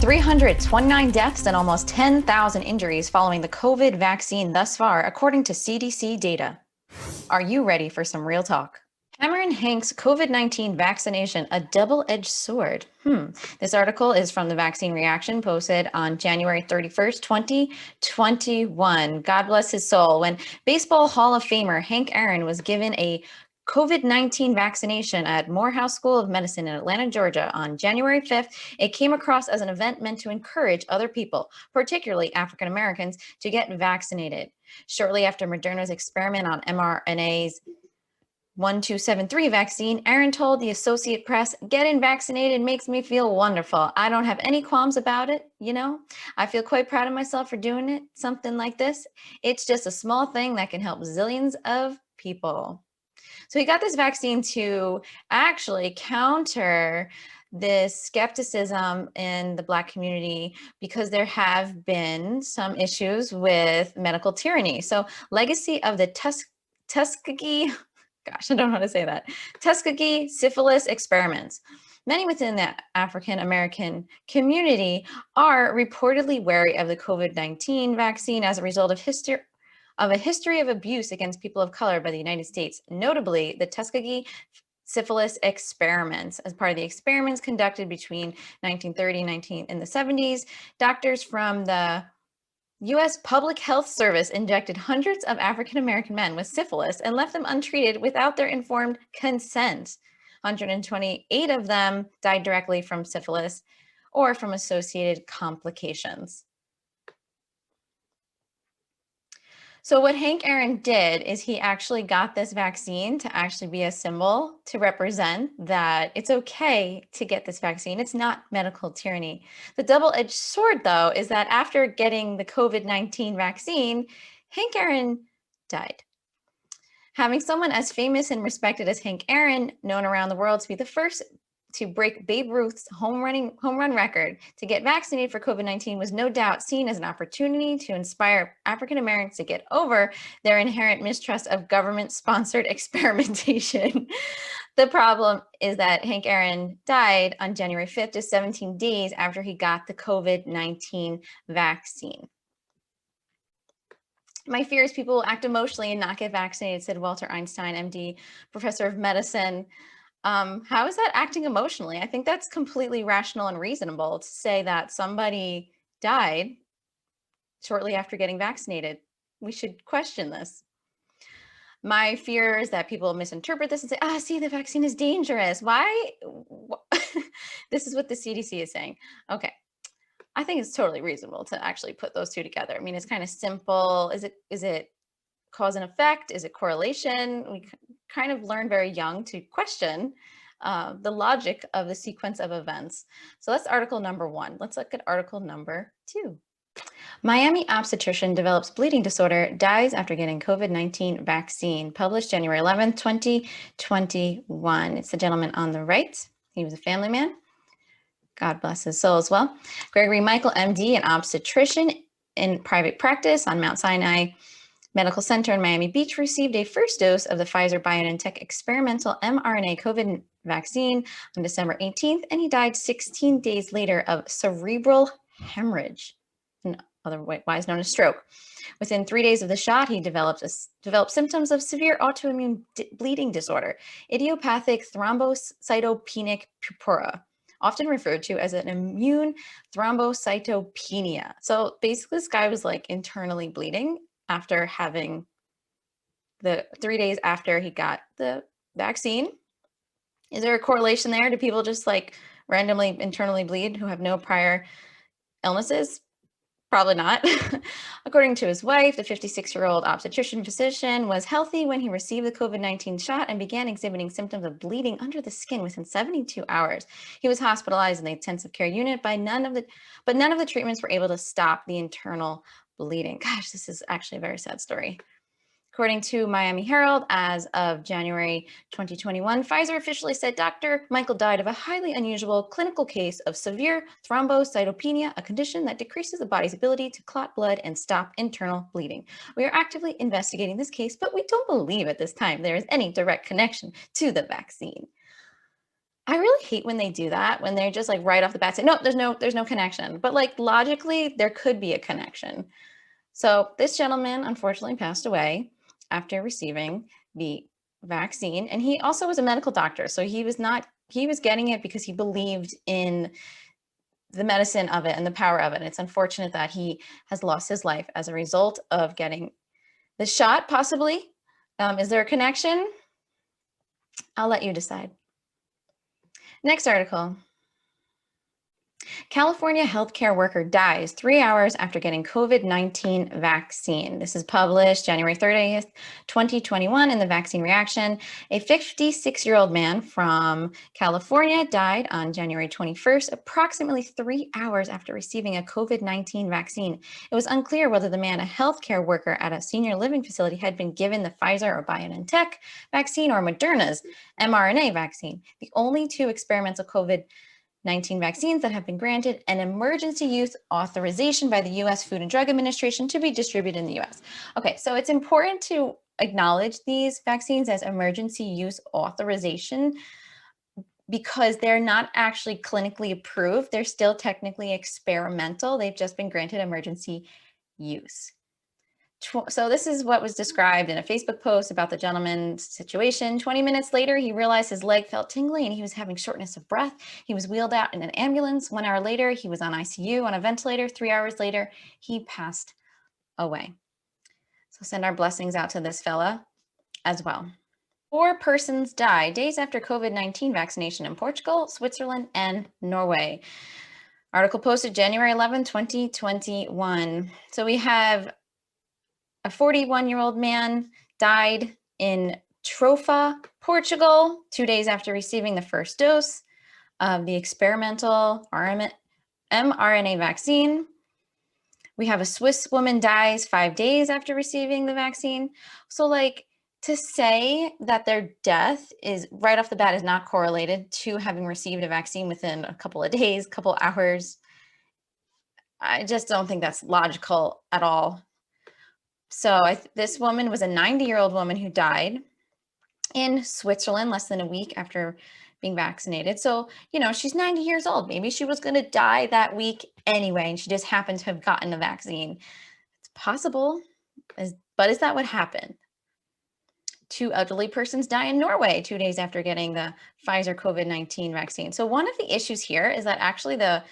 329 deaths and almost 10,000 injuries following the COVID vaccine thus far, according to CDC data. Are you ready for some real talk? Hammer and Hank's COVID-19 vaccination, a double-edged sword. This article is from the Vaccine Reaction posted on January 31st, 2021. God bless his soul. When Baseball Hall of Famer Hank Aaron was given a COVID-19 vaccination at Morehouse School of Medicine in Atlanta, Georgia on January 5th, it came across as an event meant to encourage other people, particularly African Americans, to get vaccinated. Shortly after Moderna's experiment on mRNA's 1273 vaccine, Aaron told the Associated Press, "Getting vaccinated makes me feel wonderful. I don't have any qualms about it, I feel quite proud of myself for doing it, something like this. It's just a small thing that can help zillions of people." So he got this vaccine to actually counter this skepticism in the Black community because there have been some issues with medical tyranny. So legacy of the Tuskegee, gosh, I don't know how to say that, Tuskegee syphilis experiments. Many within the African American community are reportedly wary of the COVID-19 vaccine as a result of a history of abuse against people of color by the United States, notably the Tuskegee syphilis experiments. As part of the experiments conducted between 1930 and the 70s, doctors from the U.S. Public Health Service injected hundreds of African American men with syphilis and left them untreated without their informed consent. 128 of them died directly from syphilis or from associated complications. So what Hank Aaron did is he actually got this vaccine to actually be a symbol to represent that it's okay to get this vaccine. It's not medical tyranny. The double-edged sword, though, is that after getting the COVID-19 vaccine, Hank Aaron died. Having someone as famous and respected as Hank Aaron, known around the world to be the first to break Babe Ruth's home run record to get vaccinated for COVID-19 was no doubt seen as an opportunity to inspire African Americans to get over their inherent mistrust of government-sponsored experimentation. The problem is that Hank Aaron died on January 5th, just 17 days after he got the COVID-19 vaccine. "My fear is people will act emotionally and not get vaccinated," said Walter Einstein, MD, professor of medicine. How is that acting emotionally? I think that's completely rational and reasonable to say that somebody died shortly after getting vaccinated. We should question this. "My fear is that people misinterpret this and say, see, the vaccine is dangerous. Why?" This is what the CDC is saying. Okay. I think it's totally reasonable to actually put those two together. I mean, it's kind of simple. Is it cause and effect? Is it correlation? We kind of learn very young to question the logic of the sequence of events. So that's article number 1. Let's look at article number 2. Miami obstetrician develops bleeding disorder, dies after getting COVID-19 vaccine. Published January 11th, 2021. It's the gentleman on the right. He was a family man. God bless his soul as well. Gregory Michael, MD, an obstetrician in private practice on Mount Sinai Medical Center in Miami Beach, received a first dose of the Pfizer-BioNTech experimental mRNA COVID vaccine on December 18th, and he died 16 days later of cerebral hemorrhage, otherwise known as stroke. Within 3 days of the shot, he developed symptoms of severe autoimmune bleeding disorder, idiopathic thrombocytopenic purpura, often referred to as an immune thrombocytopenia. So basically, this guy was like internally bleeding after having 3 days after he got the vaccine. Is there a correlation there? Do people just like randomly internally bleed who have no prior illnesses? Probably not. According to his wife, the 56-year-old obstetrician physician was healthy when he received the COVID-19 shot and began exhibiting symptoms of bleeding under the skin within 72 hours. He was hospitalized in the intensive care unit, but none of the treatments were able to stop the internal bleeding. Gosh, this is actually a very sad story. According to Miami Herald, as of January 2021, Pfizer officially said Dr. Michael died of a highly unusual clinical case of severe thrombocytopenia, a condition that decreases the body's ability to clot blood and stop internal bleeding. We are actively investigating this case, but we don't believe at this time there is any direct connection to the vaccine. I really hate when they do that, when they're just like right off the bat say, no, there's no connection. But like logically, there could be a connection. So this gentleman unfortunately passed away after receiving the vaccine. And he also was a medical doctor. So he was getting it because he believed in the medicine of it and the power of it. And it's unfortunate that he has lost his life as a result of getting the shot, possibly. Is there a connection? I'll let you decide. Next article. California healthcare worker dies 3 hours after getting COVID-19 vaccine. This is published January 30th, 2021 in the Vaccine Reaction. A 56-year-old man from California died on January 21st, approximately 3 hours after receiving a COVID-19 vaccine. It was unclear whether the man, a healthcare worker at a senior living facility, had been given the Pfizer or BioNTech vaccine or Moderna's mRNA vaccine, the only two experimental COVID-19 vaccines that have been granted an emergency use authorization by the U.S. Food and Drug Administration to be distributed in the U.S. Okay, so it's important to acknowledge these vaccines as emergency use authorization because they're not actually clinically approved. They're still technically experimental. They've just been granted emergency use. So this is what was described in a Facebook post about the gentleman's situation. 20 minutes later, he realized his leg felt tingly and he was having shortness of breath. He was wheeled out in an ambulance. 1 hour later, he was on ICU on a ventilator. 3 hours later, he passed away. So send our blessings out to this fella as well. 4 persons die days after COVID-19 vaccination in Portugal, Switzerland, and Norway. Article posted January 11, 2021. So we have a 41-year-old man died in Trofa, Portugal, 2 days after receiving the first dose of the experimental mRNA vaccine. We have a Swiss woman dies 5 days after receiving the vaccine. So like to say that their death is right off the bat is not correlated to having received a vaccine within a couple of days, couple hours, I just don't think that's logical at all. So this woman was a 90-year-old woman who died in Switzerland less than a week after being vaccinated. So, she's 90 years old. Maybe she was going to die that week anyway, and she just happened to have gotten the vaccine. It's possible, but is that what happened? 2 elderly persons die in Norway 2 days after getting the Pfizer COVID-19 vaccine. So one of the issues here is that actually the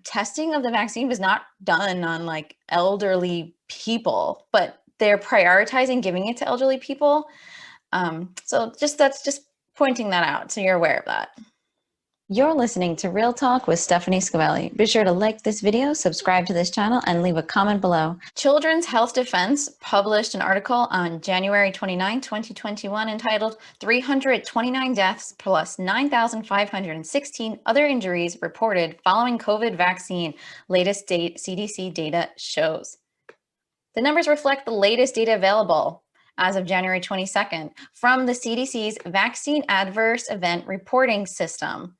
testing of the vaccine was not done on like elderly people, but they're prioritizing giving it to elderly people. So that's just pointing that out so you're aware of that. You're listening to Real Talk with Stephanie Scavelli. Be sure to like this video, subscribe to this channel, and leave a comment below. Children's Health Defense published an article on January 29, 2021 entitled 329 Deaths plus 9,516 Other Injuries Reported Following COVID Vaccine. Latest date CDC data shows. The numbers reflect the latest data available as of January 22nd from the CDC's Vaccine Adverse Event Reporting System.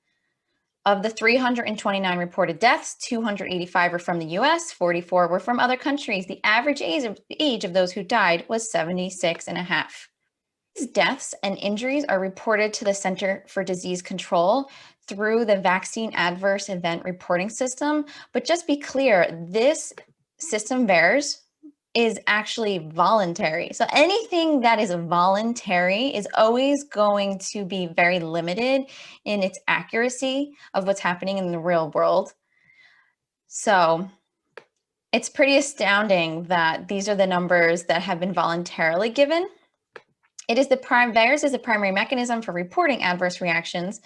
Of the 329 reported deaths, 285 were from the US, 44 were from other countries. The average age of those who died was 76 and a half. These deaths and injuries are reported to the Center for Disease Control through the Vaccine Adverse Event Reporting System. But just be clear, this system, VAERS, is actually voluntary. So anything that is voluntary is always going to be very limited in its accuracy of what's happening in the real world. So it's pretty astounding that these are the numbers that have been voluntarily given. VAERS is the primary mechanism for reporting adverse reactions.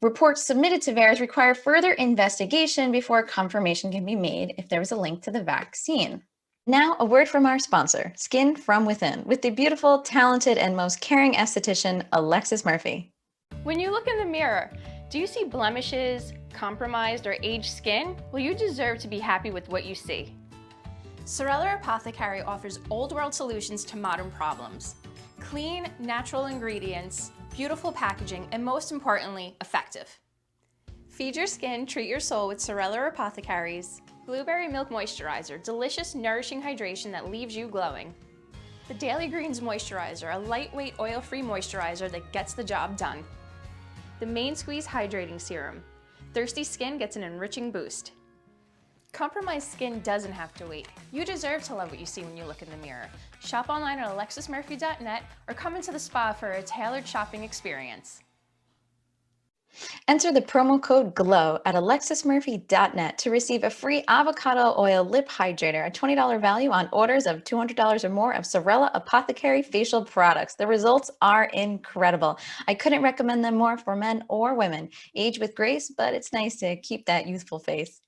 Reports submitted to VAERS require further investigation before confirmation can be made if there was a link to the vaccine. Now, a word from our sponsor, Skin From Within, with the beautiful, talented, and most caring esthetician, Alexis Murphy. When you look in the mirror, do you see blemishes, compromised, or aged skin? Well, you deserve to be happy with what you see. Sorella Apothecary offers old-world solutions to modern problems. Clean, natural ingredients, beautiful packaging, and most importantly, effective. Feed your skin, treat your soul with Sorella Apothecary's Blueberry Milk Moisturizer, delicious, nourishing hydration that leaves you glowing. The Daily Greens Moisturizer, a lightweight oil-free moisturizer that gets the job done. The Main Squeeze Hydrating Serum. Thirsty skin gets an enriching boost. Compromised skin doesn't have to wait. You deserve to love what you see when you look in the mirror. Shop online at alexismurphy.net or come into the spa for a tailored shopping experience. Enter the promo code GLOW at alexismurphy.net to receive a free avocado oil lip hydrator, a $20 value on orders of $200 or more of Sorella Apothecary facial products. The results are incredible. I couldn't recommend them more for men or women. Age with grace, but it's nice to keep that youthful face.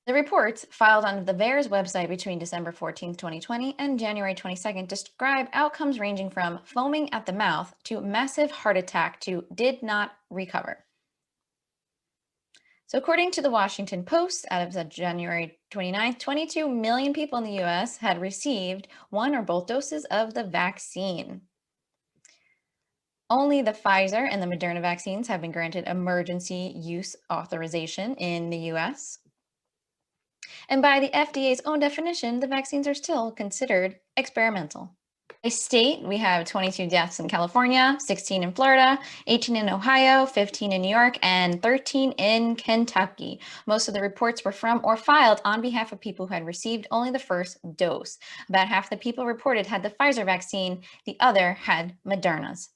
The reports filed on the VAERS website between December 14, 2020 and January 22nd describe outcomes ranging from foaming at the mouth to massive heart attack to did not recover. So according to the Washington Post, as of January 29th, 22 million people in the US had received one or both doses of the vaccine. Only the Pfizer and the Moderna vaccines have been granted emergency use authorization in the US. And by the FDA's own definition, the vaccines are still considered experimental. By state, we have 22 deaths in California, 16 in Florida, 18 in Ohio, 15 in New York, and 13 in Kentucky. Most of the reports were from or filed on behalf of people who had received only the first dose. About half the people reported had the Pfizer vaccine, the other had Moderna's.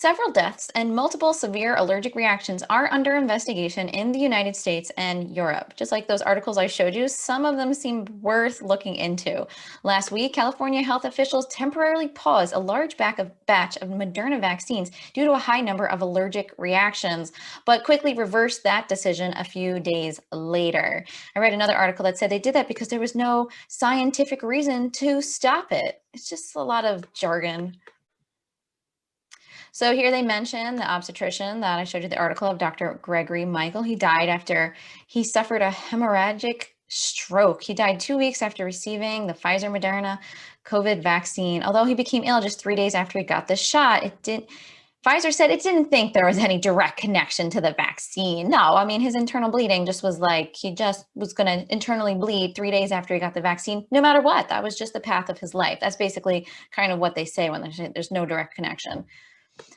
Several deaths and multiple severe allergic reactions are under investigation in the United States and Europe. Just like those articles I showed you, some of them seem worth looking into. Last week, California health officials temporarily paused a large batch of Moderna vaccines due to a high number of allergic reactions, but quickly reversed that decision a few days later. I read another article that said they did that because there was no scientific reason to stop it. It's just a lot of jargon. So here they mention the obstetrician that I showed you the article of Dr. Gregory Michael. He died after he suffered a hemorrhagic stroke. He died 2 weeks after receiving the Pfizer Moderna COVID vaccine. Although he became ill just 3 days after he got the shot, Pfizer said it didn't think there was any direct connection to the vaccine. No, I mean, his internal bleeding just was like, he just was going to internally bleed 3 days after he got the vaccine, no matter what. That was just the path of his life. That's basically kind of what they say when they say there's no direct connection.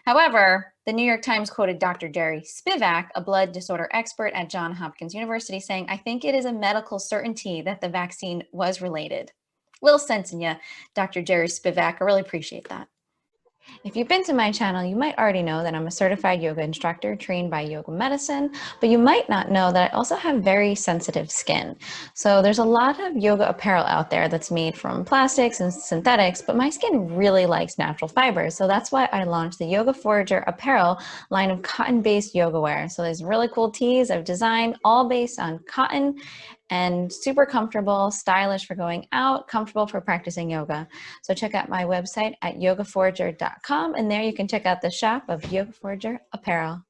However, the New York Times quoted Dr. Jerry Spivak, a blood disorder expert at Johns Hopkins University, saying, "I think it is a medical certainty that the vaccine was related." Little sense in you, Dr. Jerry Spivak. I really appreciate that. If you've been to my channel, you might already know that I'm a certified yoga instructor trained by Yoga Medicine, but you might not know that I also have very sensitive skin. So there's a lot of yoga apparel out there that's made from plastics and synthetics, but my skin really likes natural fibers. So that's why I launched the Yoga Forager apparel line of cotton-based yoga wear. So there's really cool tees I've designed, all based on cotton, and super comfortable, stylish for going out, comfortable for practicing yoga. So check out my website at yogaforager.com, and there you can check out the shop of Yoga Forager apparel.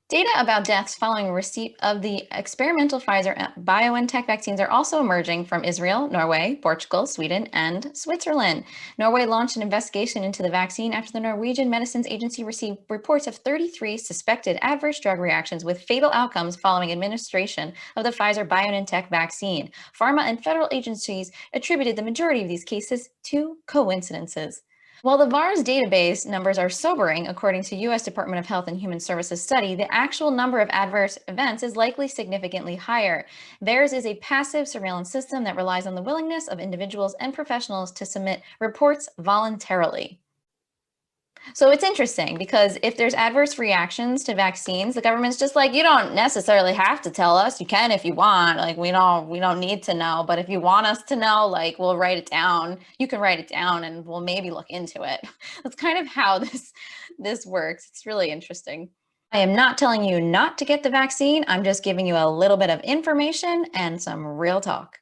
Data about deaths following receipt of the experimental Pfizer-BioNTech vaccines are also emerging from Israel, Norway, Portugal, Sweden, and Switzerland. Norway launched an investigation into the vaccine after the Norwegian Medicines Agency received reports of 33 suspected adverse drug reactions with fatal outcomes following administration of the Pfizer-BioNTech vaccine. Pharma and federal agencies attributed the majority of these cases to coincidences. While the VAERS database numbers are sobering, according to U.S. Department of Health and Human Services study, the actual number of adverse events is likely significantly higher. VAERS is a passive surveillance system that relies on the willingness of individuals and professionals to submit reports voluntarily. So it's interesting because if there's adverse reactions to vaccines, the government's just like, you don't necessarily have to tell us. You can if you want. Like, we don't need to know. But if you want us to know, like, we'll write it down. You can write it down and we'll maybe look into it. That's kind of how this works. It's really interesting. I am not telling you not to get the vaccine. I'm just giving you a little bit of information and some real talk.